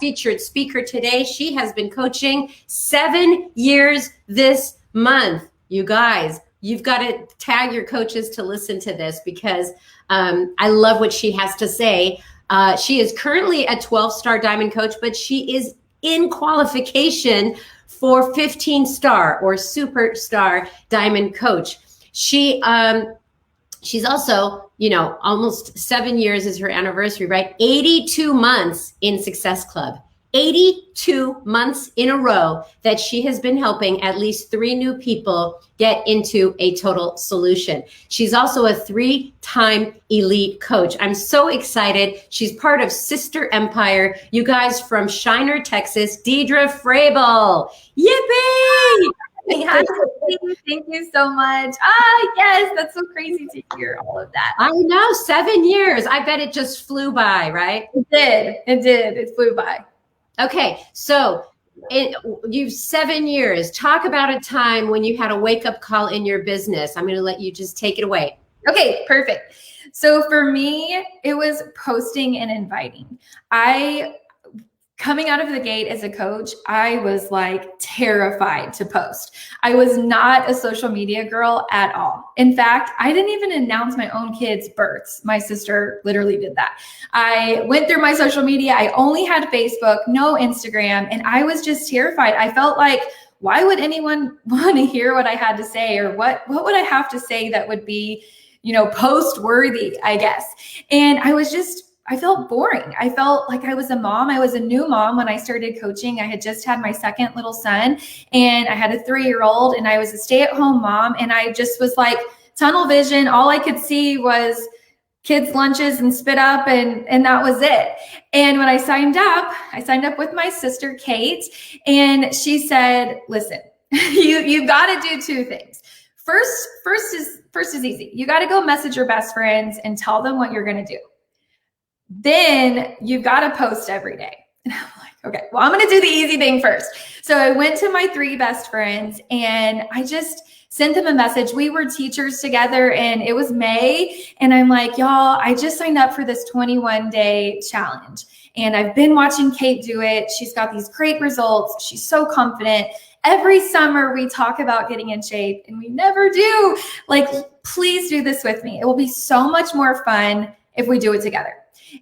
featured speaker today. She has been coaching 7 years this month. You guys, you've got to tag your coaches to listen to this because I love what she has to say. She is currently a 12-star diamond coach, but she is in qualification for 15-star or superstar diamond coach. She's also, almost 7 years is her anniversary, right? 82 months in Success Club. 82 months in a row that she has been helping at least 3 new people get into a total solution. She's also a 3-time elite coach. I'm so excited. She's part of Sister Empire. You guys from Shiner, Texas, Deidra Froebel. Yippee! Hi, thank you so much. Yes, that's so crazy to hear all of that. I know, 7 years. I bet it just flew by, right? It did. It flew by. Okay, so you've 7 years. Talk about a time when you had a wake-up call in your business. I'm going to let you just take it away. Okay, perfect. So for me, it was posting and inviting. Coming out of the gate as a coach, I was like terrified to post. I was not a social media girl at all. In fact, I didn't even announce my own kids' births. My sister literally did that. I went through my social media. I only had Facebook, no Instagram, and I was just terrified. I felt like, why would anyone want to hear what I had to say, or what would I have to say that would be, post worthy, I guess. And I felt boring. I felt like I was a mom. I was a new mom when I started coaching. I had just had my second little son, and I had a 3-year-old, and I was a stay-at-home mom. And I just was like tunnel vision. All I could see was kids' lunches and spit up, and that was it. And when I signed up with my sister, Kate, and she said, listen, you've got to do 2 things. First is easy. You got to go message your best friends and tell them what you're going to do. Then you've got to post every day. And I'm like, okay, well, I'm going to do the easy thing first. So I went to my 3 best friends and I just sent them a message. We were teachers together and it was May. And I'm like, y'all, I just signed up for this 21-day challenge. And I've been watching Kate do it. She's got these great results. She's so confident. Every summer we talk about getting in shape and we never do. Like, please do this with me. It will be so much more fun if we do it together.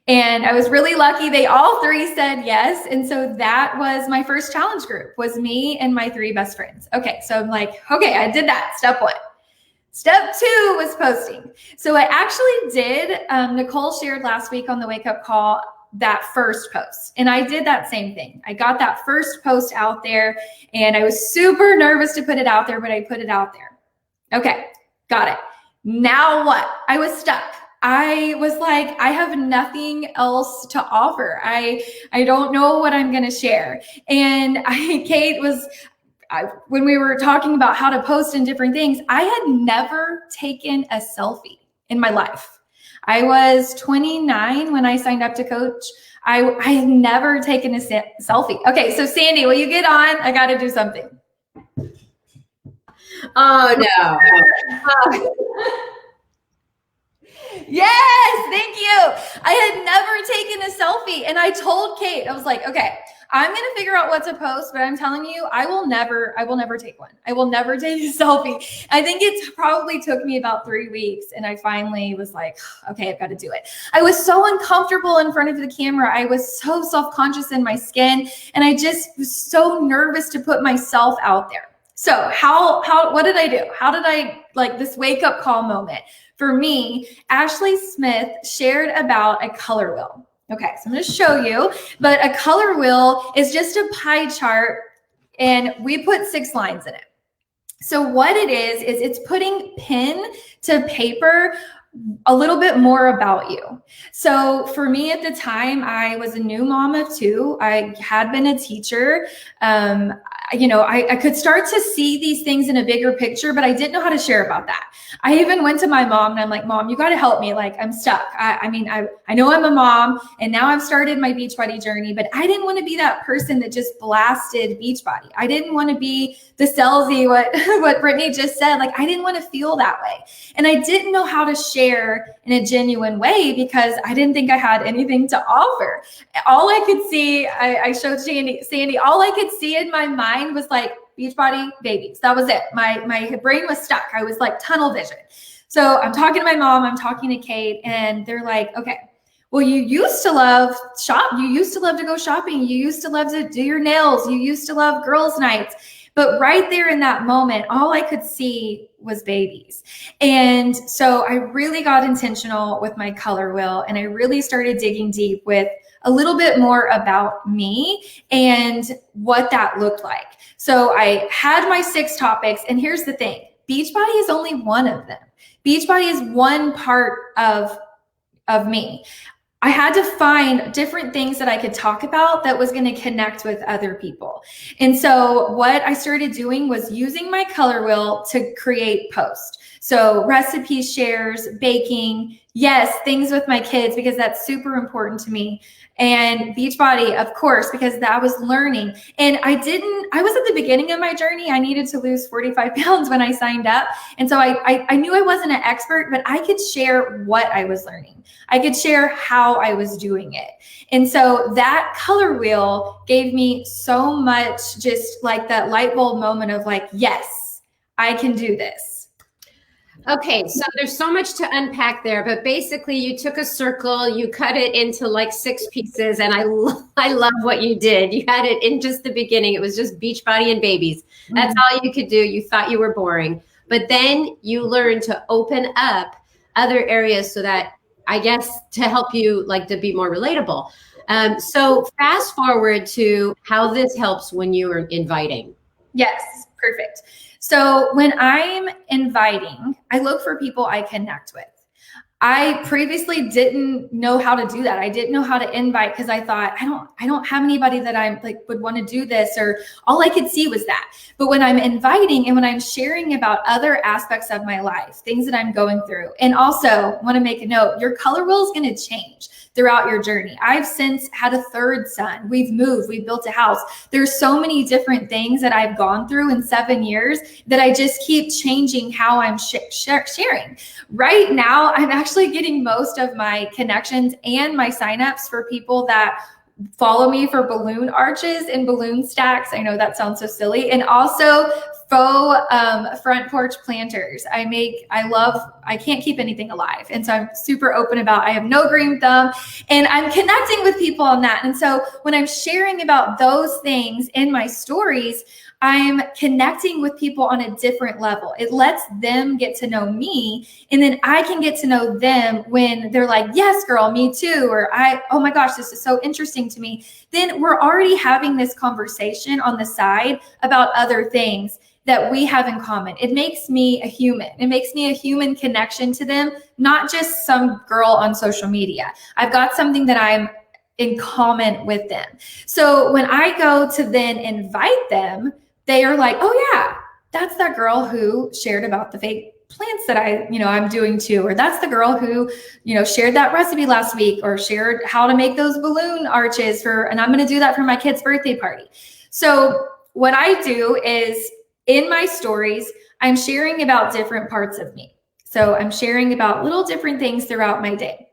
And I was really lucky. They all 3 said yes. And so that was my first challenge group, was me and my 3 best friends. Okay. So I'm like, okay, I did that. Step 1. Step 2 was posting. So I actually did, Nicole shared last week on the wake up call, that first post. And I did that same thing. I got that first post out there and I was super nervous to put it out there, but I put it out there. Okay. Got it. Now what? I was stuck. I was like, I have nothing else to offer. I don't know what I'm going to share. And Kate when we were talking about how to post and different things, I had never taken a selfie in my life. I was 29 when I signed up to coach. I had never taken a selfie. Okay, so Sandy, will you get on? I got to do something. Oh, no. Yes, thank you. I had never taken a selfie. And I told Kate, I was like, okay, I'm going to figure out what to post, but I'm telling you, I will never take one. I will never take a selfie. I think it probably took me about 3 weeks. And I finally was like, okay, I've got to do it. I was so uncomfortable in front of the camera. I was so self-conscious in my skin. And I just was so nervous to put myself out there. So what did I do? How did I, this wake up call moment? For me, Ashley Smith shared about a color wheel. Okay, so I'm going to show you, but a color wheel is just a pie chart and we put 6 lines in it. So what it is it's putting pen to paper a little bit more about you. So for me at the time, I was a new mom of 2. I had been a teacher. I could start to see these things in a bigger picture, but I didn't know how to share about that. I even went to my mom and I'm like, Mom, you got to help me. I'm stuck. I know I'm a mom and now I've started my Beachbody journey, but I didn't want to be that person that just blasted Beachbody. I didn't want to be the salesy, what Brittany just said. I didn't want to feel that way. And I didn't know how to share share in a genuine way because I didn't think I had anything to offer. All I could see, I showed Sandy, all I could see in my mind was like Beachbody babies. That was it. My brain was stuck. I was like tunnel vision. So I'm talking to my mom, I'm talking to Kate, and they're like, okay, well, you used to love shop. You used to love to go shopping. You used to love to do your nails. You used to love girls' nights. But right there in that moment, all I could see was babies. And so I really got intentional with my color wheel, and I really started digging deep with a little bit more about me and what that looked like. So I had my 6 topics, and here's the thing. Beachbody is only one of them. Beachbody is one part of me. I had to find different things that I could talk about that was going to connect with other people. And so what I started doing was using my color wheel to create posts. So recipe shares, baking, yes, things with my kids, because that's super important to me. And Beachbody, of course, because that was learning. And I was at the beginning of my journey. I needed to lose 45 pounds when I signed up. And so I knew I wasn't an expert, but I could share what I was learning. I could share how I was doing it. And so that color wheel gave me so much, just like that light bulb moment of like, yes, I can do this. Okay, so there's so much to unpack there, but basically you took a circle, you cut it into like 6 pieces, and I love what you did. You had it in just the beginning. It was just Beachbody and babies. That's all you could do. You thought you were boring, but then you learned to open up other areas so that, I guess, to help you like to be more relatable. So fast forward to how this helps when you are inviting. Yes, perfect. So when I'm inviting, I look for people I connect with. I previously didn't know how to do that. I didn't know how to invite because I thought, I don't have anybody that I like would want to do this, or all I could see was that. But when I'm inviting and when I'm sharing about other aspects of my life, things that I'm going through, and also want to make a note, your color wheel is going to change throughout your journey. I've since had a 3rd son. We've moved, we've built a house. There's so many different things that I've gone through in 7 years that I just keep changing how I'm sharing. Right now, I'm actually getting most of my connections and my signups for people that follow me for balloon arches and balloon stacks. I know that sounds so silly. And also faux front porch planters. I can't keep anything alive. And so I'm super open about, I have no green thumb, and I'm connecting with people on that. And so when I'm sharing about those things in my stories, I'm connecting with people on a different level. It lets them get to know me, and then I can get to know them when they're like, yes, girl, me too. Or oh my gosh, this is so interesting to me. Then we're already having this conversation on the side about other things that we have in common. It makes me a human. It makes me a human connection to them, not just some girl on social media. I've got something that I'm in common with them. So when I go to then invite them, they are like, oh yeah, that's that girl who shared about the fake plants that I'm doing too. Or that's the girl who, shared that recipe last week, or shared how to make those balloon arches and I'm going to do that for my kid's birthday party. So what I do is in my stories, I'm sharing about different parts of me. So I'm sharing about little different things throughout my day.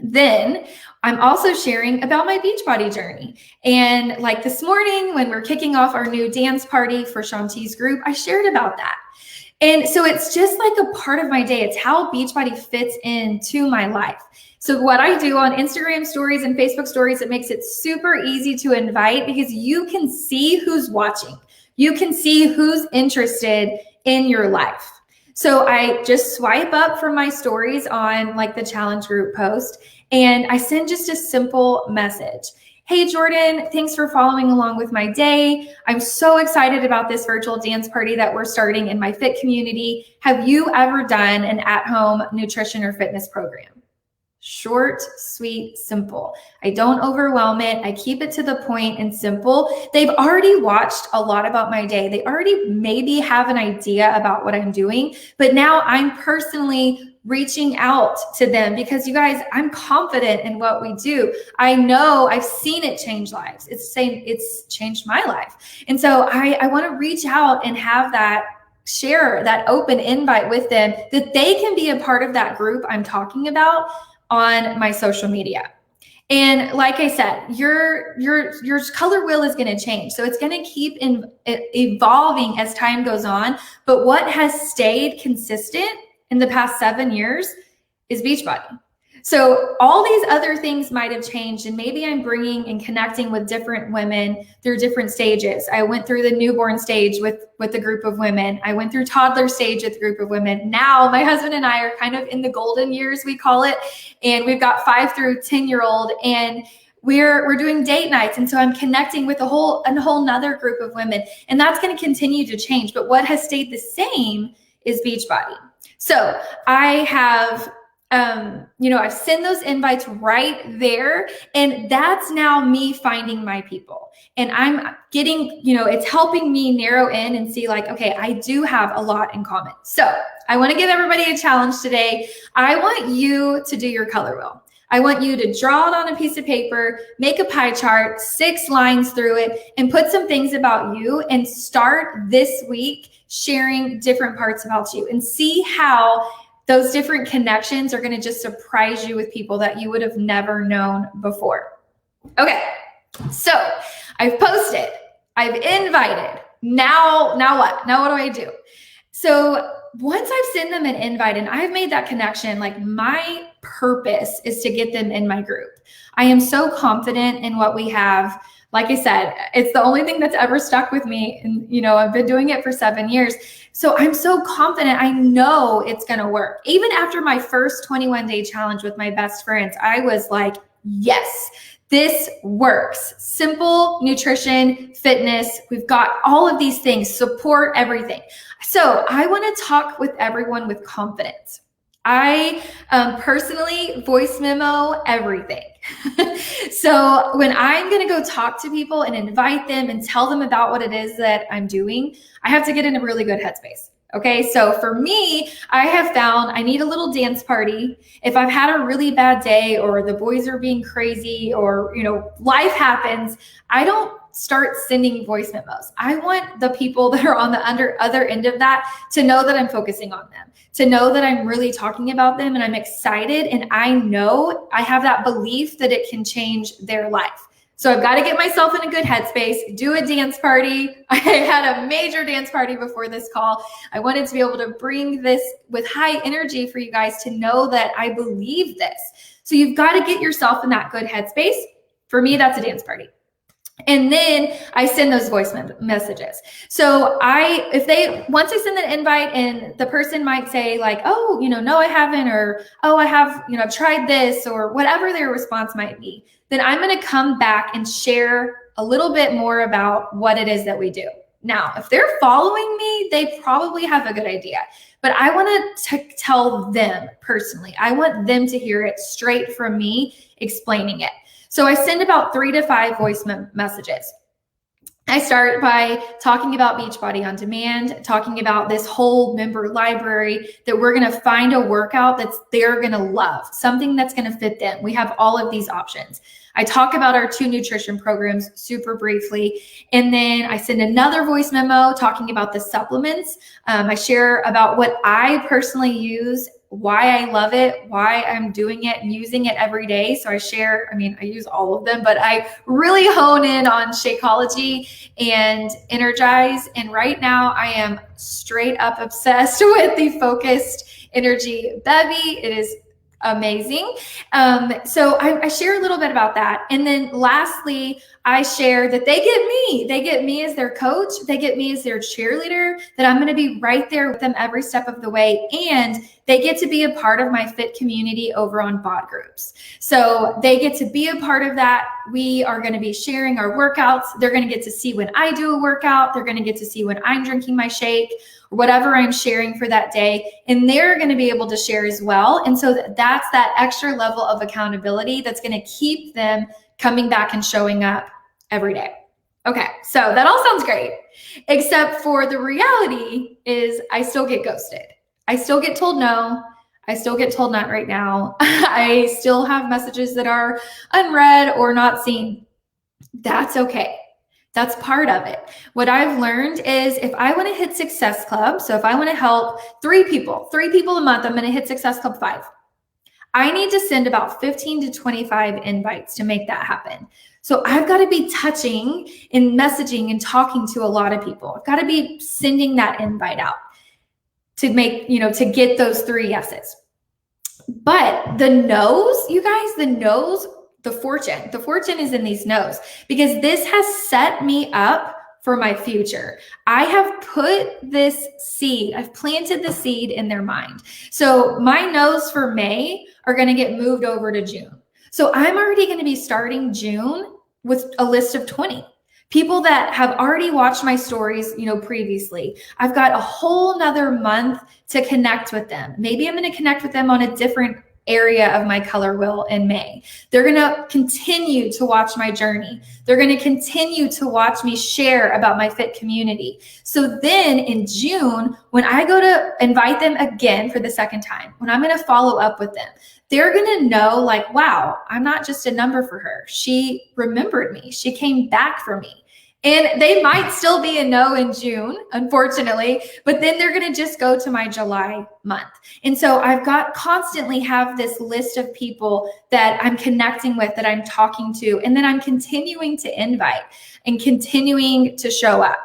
Then I'm also sharing about my Beachbody journey. And like this morning, when we're kicking off our new dance party for Shanti's group, I shared about that. And so it's just like a part of my day. It's how Beachbody fits into my life. So what I do on Instagram stories and Facebook stories, it makes it super easy to invite because you can see who's watching. You can see who's interested in your life. So I just swipe up from my stories on like the challenge group post, and I send just a simple message. Hey, Jordan, thanks for following along with my day. I'm so excited about this virtual dance party that we're starting in my fit community. Have you ever done an at-home nutrition or fitness program? Short, sweet, simple. I don't overwhelm it. I keep it to the point and simple. They've already watched a lot about my day. They already maybe have an idea about what I'm doing, but now I'm personally reaching out to them because you guys, I'm confident in what we do. I know I've seen it change lives. It's changed my life. And so I want to reach out and have that share that open invite with them that they can be a part of that group I'm talking about on my social media. And like I said, your color wheel is going to change. So it's going to keep evolving as time goes on. But what has stayed consistent in the past 7 years is Beachbody. So all these other things might have changed, and maybe I'm bringing and connecting with different women through different stages. I went through the newborn stage with a group of women. I went through toddler stage with a group of women. Now my husband and I are kind of in the golden years, we call it, and we've got 5 through 10-year-old, and we're doing date nights. And so I'm connecting with a whole nother group of women, and that's going to continue to change. But what has stayed the same is Beachbody. So I have I've sent those invites right there, and that's now me finding my people, and I'm getting, it's helping me narrow in and see like, okay, I do have a lot in common. So I want to give everybody a challenge today. I want you to do your color wheel. I want you to draw it on a piece of paper, make a pie chart, 6 lines through it, and put some things about you, and start this week sharing different parts about you, and see how those different connections are going to just surprise you with people that you would have never known before. Okay, so I've posted, I've invited. Now what? Now what do I do? So once I've sent them an invite and I've made that connection, like my purpose is to get them in my group. I am so confident in what we have. Like I said, it's the only thing that's ever stuck with me. And, I've been doing it for 7 years. So I'm so confident. I know it's going to work. Even after my first 21-day challenge with my best friends, I was like, yes, this works. Simple nutrition, fitness. We've got all of these things, support, everything. So I want to talk with everyone with confidence. I personally voice memo everything. So when I'm going to go talk to people and invite them and tell them about what it is that I'm doing, I have to get in a really good headspace. Okay. So for me, I have found I need a little dance party. If I've had a really bad day, or the boys are being crazy, or, life happens, I don't start sending voice memos. I want the people that are on the other end of that to know that I'm focusing on them, to know that I'm really talking about them, and I'm excited, and I know I have that belief that it can change their life. So I've got to get myself in a good headspace, do a dance party. I had a major dance party before this call. I wanted to be able to bring this with high energy for you guys to know that I believe this. So you've got to get yourself in that good headspace. For me, that's a dance party. And then I send those voice messages. So once I send an invite, and the person might say like, oh, no, I haven't, or, oh, I have, I've tried this, or whatever their response might be, then I'm going to come back and share a little bit more about what it is that we do. Now, if they're following me, they probably have a good idea, but I want to tell them personally. I want them to hear it straight from me explaining it. So I send about 3 to 5 voice messages. I start by talking about Beachbody On Demand, talking about this whole member library, that we're going to find a workout that they're going to love, something that's going to fit them. We have all of these options. I talk about our 2 nutrition programs super briefly, and then I send another voice memo talking about the supplements. I share about what I personally use, why I love it, why I'm doing it and using it every day. So I use all of them, but I really hone in on Shakeology and Energize. And right now I am straight up obsessed with the Focused Energy Bevy. It is amazing. So I share a little bit about that. And then lastly, I share that they get me as their coach. They get me as their cheerleader, that I'm going to be right there with them every step of the way. And they get to be a part of my fit community over on BOD groups. So they get to be a part of that. We are going to be sharing our workouts. They're going to get to see when I do a workout. They're going to get to see when I'm drinking my shake, or whatever I'm sharing for that day. And they're going to be able to share as well. And so that's that extra level of accountability that's going to keep them coming back and showing up every day. Okay, so that all sounds great, except for the reality is I still get ghosted. I still get told no. I still get told not right now. I still have messages that are unread or not seen. That's okay. That's part of it. What I've learned is if I want to hit Success Club, so if I want to help three people a month, I'm going to hit Success Club 5. I need to send about 15 to 25 invites to make that happen. So I've got to be touching and messaging and talking to a lot of people. I've got to be sending that invite out to make, to get those 3 yeses. But the no's, you guys, the fortune is in these no's, because this has set me up for my future. I have put this seed, I've planted the seed in their mind. So my no's for May are going to get moved over to June. So I'm already going to be starting June with a list of 20 people that have already watched my stories, previously. I've got a whole nother month to connect with them. Maybe I'm going to connect with them on a different area of my color wheel in May. They're going to continue to watch my journey. They're going to continue to watch me share about my fit community. So then in June, when I go to invite them again for the second time, when I'm going to follow up with them, they're going to know, like, wow, I'm not just a number for her. She remembered me. She came back for me. And they might still be a no in June, unfortunately, but then they're going to just go to my July month. And so I've got constantly have this list of people that I'm connecting with, that I'm talking to, and then I'm continuing to invite and continuing to show up.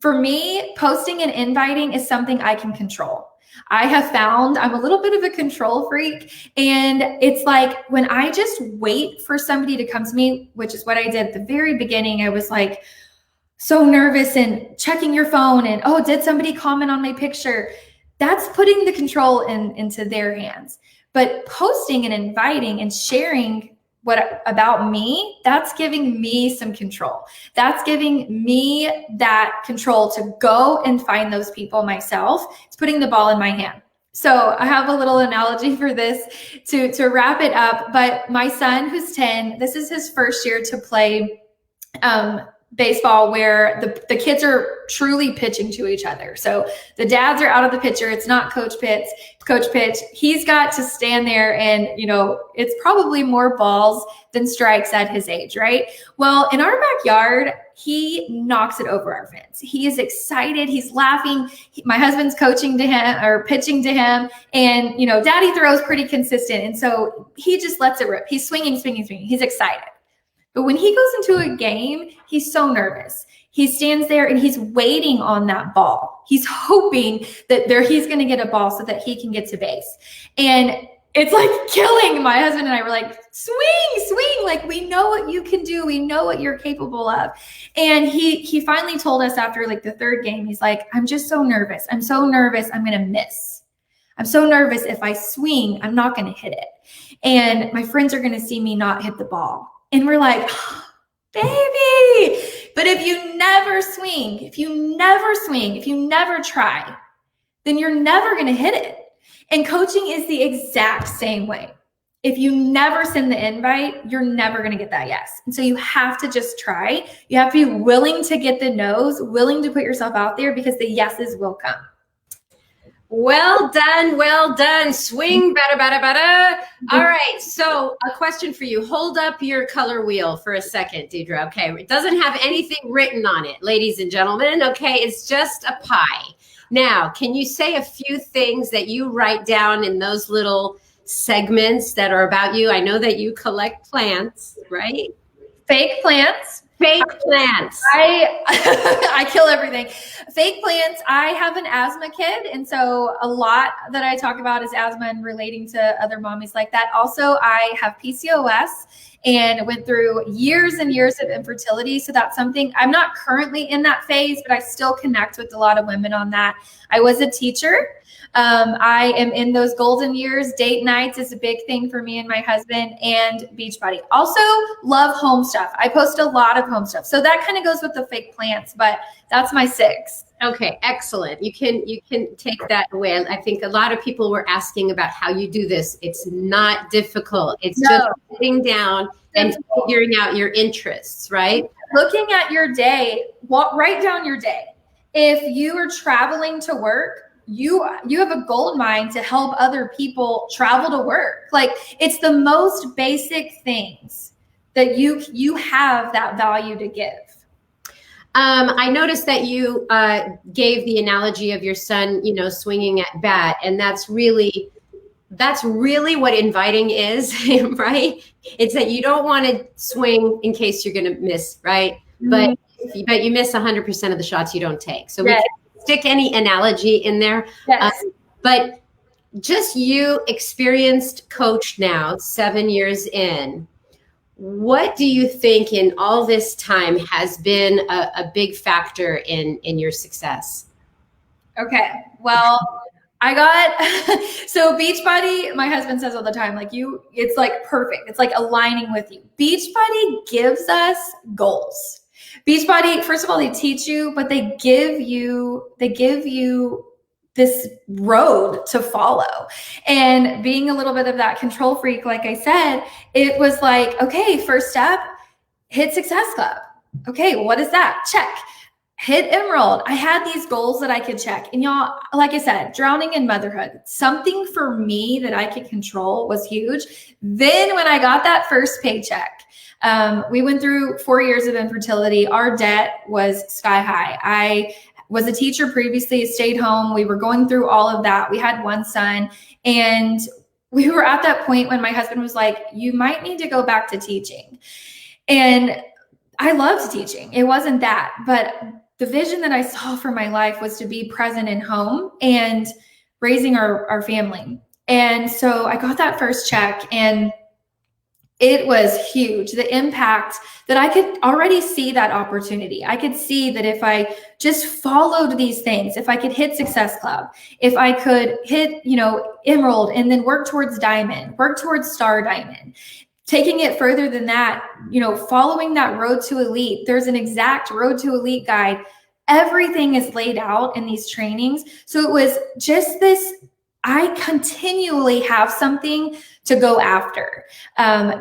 For me, posting and inviting is something I can control. I have found I'm a little bit of a control freak, and it's like when I just wait for somebody to come to me, which is what I did at the very beginning. I was like so nervous and checking your phone and, oh, did somebody comment on my picture? That's putting the control into their hands. But posting and inviting and sharing about me, that's giving me some control. That's giving me that control to go and find those people myself. It's putting the ball in my hand. So I have a little analogy for this to wrap it up. But my son, who's 10, this is his first year to play baseball, where the kids are truly pitching to each other. So the dads are out of the picture. It's not coach pitch. He's got to stand there and, it's probably more balls than strikes at his age, right? Well, in our backyard, he knocks it over our fence. He is excited. He's laughing. My husband's coaching to him or pitching to him. And, daddy throws pretty consistent. And so he just lets it rip. He's swinging. He's excited. But when he goes into a game, he's so nervous. He stands there and he's waiting on that ball. He's hoping that he's going to get a ball so that he can get to base. And it's like killing. My husband and I were like, swing. Like, we know what you can do. We know what you're capable of. And he finally told us after like the third game, he's like, I'm just so nervous. I'm so nervous. I'm going to miss. I'm so nervous. If I swing, I'm not going to hit it. And my friends are going to see me not hit the ball. And we're like, oh, baby, but if you never swing, if you never try, then you're never going to hit it. And coaching is the exact same way. If you never send the invite, you're never going to get that yes. And so you have to just try. You have to be willing to get the no's, willing to put yourself out there, because the yeses will come. Well done. Swing, bada. All right, so a question for you. Hold up your color wheel for a second, Deidra. Okay, it doesn't have anything written on it, ladies and gentlemen. Okay, it's just a pie. Now, can you say a few things that you write down in those little segments that are about you? I know that you collect plants, right? Fake plants. I kill everything. Fake plants. I have an asthma kid. And so a lot that I talk about is asthma and relating to other mommies like that. Also, I have PCOS and went through years and years of infertility. So that's something, I'm not currently in that phase, but I still connect with a lot of women on that. I was a teacher. I am in those golden years. Date nights is a big thing for me and my husband, and Beachbody. Also love home stuff. I post a lot of home stuff. So that kind of goes with the fake plants, but that's my 6. Okay, excellent. You can take that away. I think a lot of people were asking about how you do this. It's not difficult. It's just sitting down and figuring out your interests, right? Looking at your day, write down your day. If you are traveling to work, you have a gold mine to help other people travel to work. Like, it's the most basic things that you have that value to give. I noticed that you gave the analogy of your son, swinging at bat, and that's really what inviting is, right? It's that you don't want to swing in case you're going to miss, right? But you miss 100% of the shots you don't take. So we can stick any analogy in there. Yes. But just you, experienced coach now, 7 years in. What do you think in all this time has been a big factor in your success? Okay. Well, I got, so Beachbody, my husband says all the time, like it's like perfect. It's like aligning with you. Beachbody gives us goals. Beachbody, first of all, they teach you, but they give you this road to follow. And being a little bit of that control freak, like I said, it was like, okay, first step, hit Success Club. Okay, what is that? Check. Hit Emerald. I had these goals that I could check. And y'all, like I said, drowning in motherhood, something for me that I could control was huge. Then when I got that first paycheck, we went through 4 years of infertility. Our debt was sky high. I was a teacher previously, stayed home. We were going through all of that. We had one son, and we were at that point when my husband was like, you might need to go back to teaching. And I loved teaching. It wasn't that, but the vision that I saw for my life was to be present in home and raising our family. And so I got that first check, and it was huge. The impact that I could already see that opportunity. I could see that if I just followed these things, if I could hit Success Club, if I could hit, Emerald, and then work towards Diamond, work towards Star Diamond, taking it further than that, following that road to Elite. There's an exact road to Elite guide. Everything is laid out in these trainings. So it was just this, I continually have something to go after,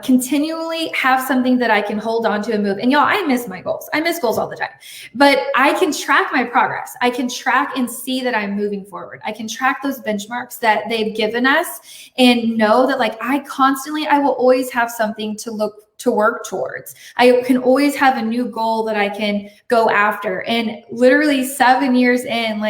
continually have something that I can hold on to and move. And y'all, I miss my goals. I miss goals all the time, but I can track my progress. I can track and see that I'm moving forward. I can track those benchmarks that they've given us and know that I will always have something to work towards. I can always have a new goal that I can go after. And literally 7 years in,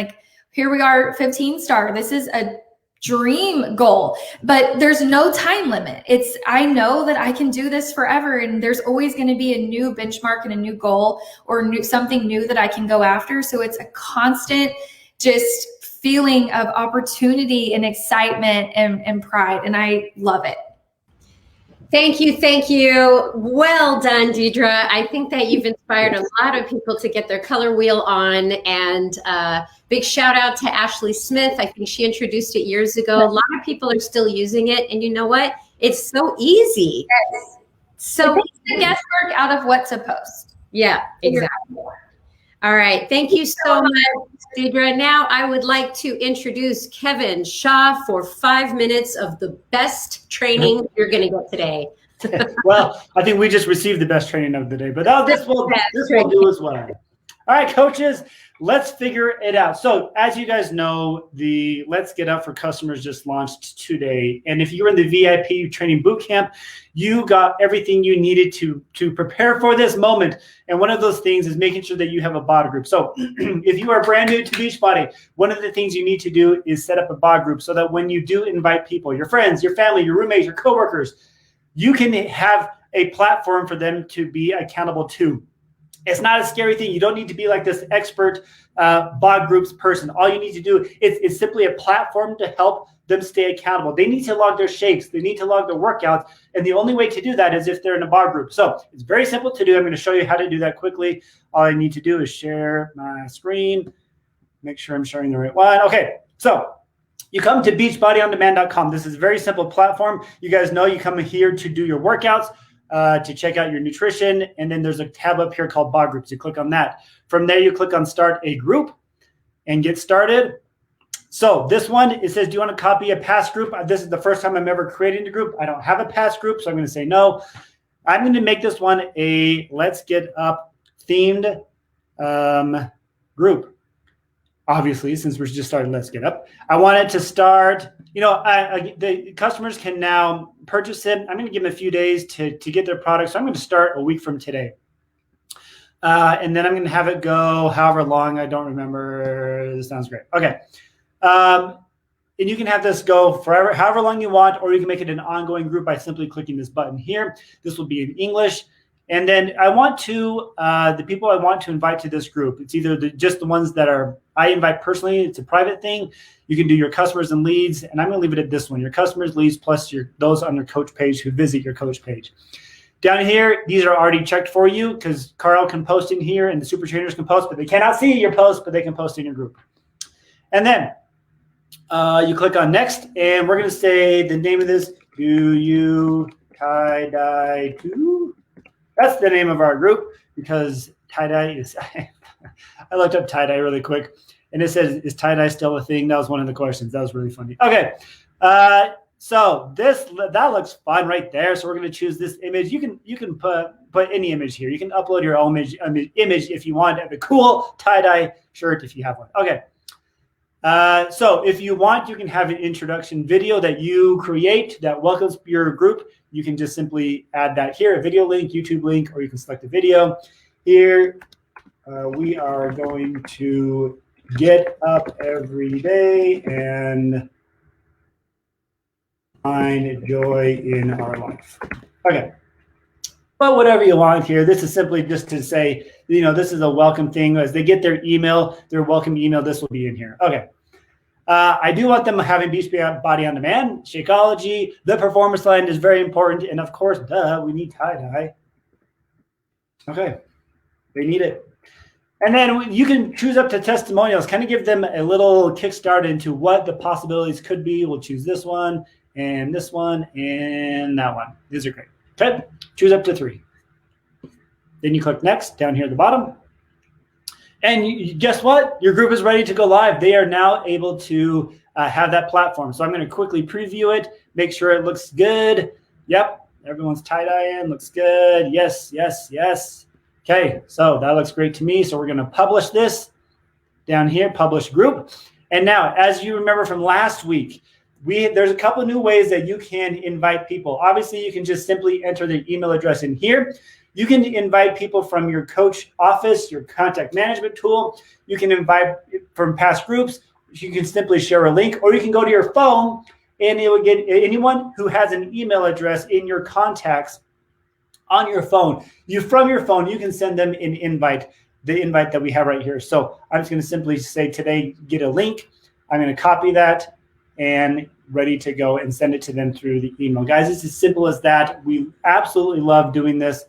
here we are, 15 star. This is a dream goal, but there's no time limit. I know that I can do this forever, and there's always going to be a new benchmark and a new goal or something new that I can go after. So it's a constant just feeling of opportunity and excitement and pride. And I love it. Thank you. Thank you. Well done, Deidra. I think that you've inspired a lot of people to get their color wheel on, and big shout out to Ashley Smith. I think she introduced it years ago. A lot of people are still using it. And you know what? It's so easy. Yes. So it takes the guesswork out of what to post. Yeah, exactly. All right. Thank you so much, Deidra. Now I would like to introduce Kevin Shaw for 5 minutes of the best training you're going to get today. Well, I think we just received the best training of the day, but this will do as well. All right, coaches, let's figure it out. So as you guys know, the Let's Get Up for Customers just launched today. And if you were in the VIP training bootcamp, you got everything you needed to prepare for this moment. And one of those things is making sure that you have a bod group. So if you are brand new to Beachbody, one of the things you need to do is set up a bod group so that when you do invite people, your friends, your family, your roommates, your coworkers, you can have a platform for them to be accountable to. It's not a scary thing. You don't need to be like this expert bod groups person. All you need to do is simply a platform to help them stay accountable. They need to log their shakes. They need to log their workouts. And the only way to do that is if they're in a bod group. So it's very simple to do. I'm going to show you how to do that quickly. All I need to do is share my screen. Make sure I'm sharing the right one. Okay, so you come to beachbodyondemand.com. This is a very simple platform. You guys know you come here to do your workouts, to check out your nutrition, and then there's a tab up here called bod groups. You click on that. From there, you click on start a group and get started. So this one, it says, do you want to copy a past group? This is the first time I'm ever creating a group. I don't have a past group, so I'm going to say no. I'm going to make this one a Let's Get Up themed group. obviously, since we're just starting Let's Get Up. I want it to start, the customers can now purchase it. I'm going to give them a few days to get their product. So I'm going to start a week from today. And then I'm going to have it go however long. I don't remember. This sounds great. Okay. And you can have this go forever, however long you want, or you can make it an ongoing group by simply clicking this button here. This will be in English. And then I want to, the people I want to invite to this group, it's either just the ones that I invite personally. It's a private thing. You can do your customers and leads, and I'm going to leave it at this one, your customers, leads, plus those on your coach page who visit your coach page. Down here, these are already checked for you because Carl can post in here and the super trainers can post, but they cannot see your post, but they can post in your group. And then you click on next, and we're going to say the name of this, Do You Tie-Dye Too? That's the name of our group because tie-dye is, I looked up tie-dye really quick, and it says, is tie-dye still a thing? That was one of the questions. That was really funny. Okay. So that looks fun right there. So we're going to choose this image. You can put any image here. You can upload your own image if you want, a cool tie-dye shirt if you have one. Okay. So if you want, you can have an introduction video that you create that welcomes your group. You can just simply add that here, a video link, YouTube link, or you can select a video. Here, we are going to get up every day and find joy in our life. Okay. But whatever you want here, this is simply just to say, this is a welcome thing. As they get their email, their welcome email, this will be in here. Okay. I do want them having Beach Body on Demand, Shakeology, the performance line is very important. And of course, we need tie-dye. Okay. They need it. And then you can choose up to testimonials, kind of give them a little kickstart into what the possibilities could be. We'll choose this one and this one and that one. These are great. Okay. Choose up to 3. Then you click next down here at the bottom. And guess what? Your group is ready to go live. They are now able to have that platform. So I'm going to quickly preview it, make sure it looks good. Yep. Everyone's tie-dye in. Looks good. Yes, yes, yes. Okay. So that looks great to me. So we're going to publish this down here, publish group. And now, as you remember from last week, there's a couple of new ways that you can invite people. Obviously, you can just simply enter the email address in here. You can invite people from your coach office, your contact management tool. You can invite from past groups. You can simply share a link, or you can go to your phone and it will get anyone who has an email address in your contacts on your phone. From your phone, you can send them an invite, the invite that we have right here. So I'm just going to simply say today, get a link. I'm going to copy that and ready to go and send it to them through the email. Guys, it's as simple as that. We absolutely love doing this.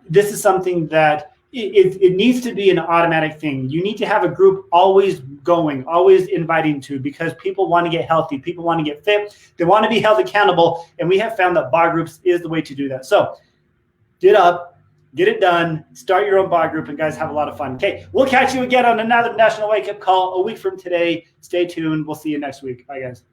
This is something that it needs to be an automatic thing. You need to have a group always going, always inviting to, because people want to get healthy. People want to get fit. They want to be held accountable. And we have found that bar groups is the way to do that. So get up, get it done, start your own bar group, and guys, have a lot of fun. Okay, we'll catch you again on another National Wake Up Call a week from today. Stay tuned. We'll see you next week. Bye, guys.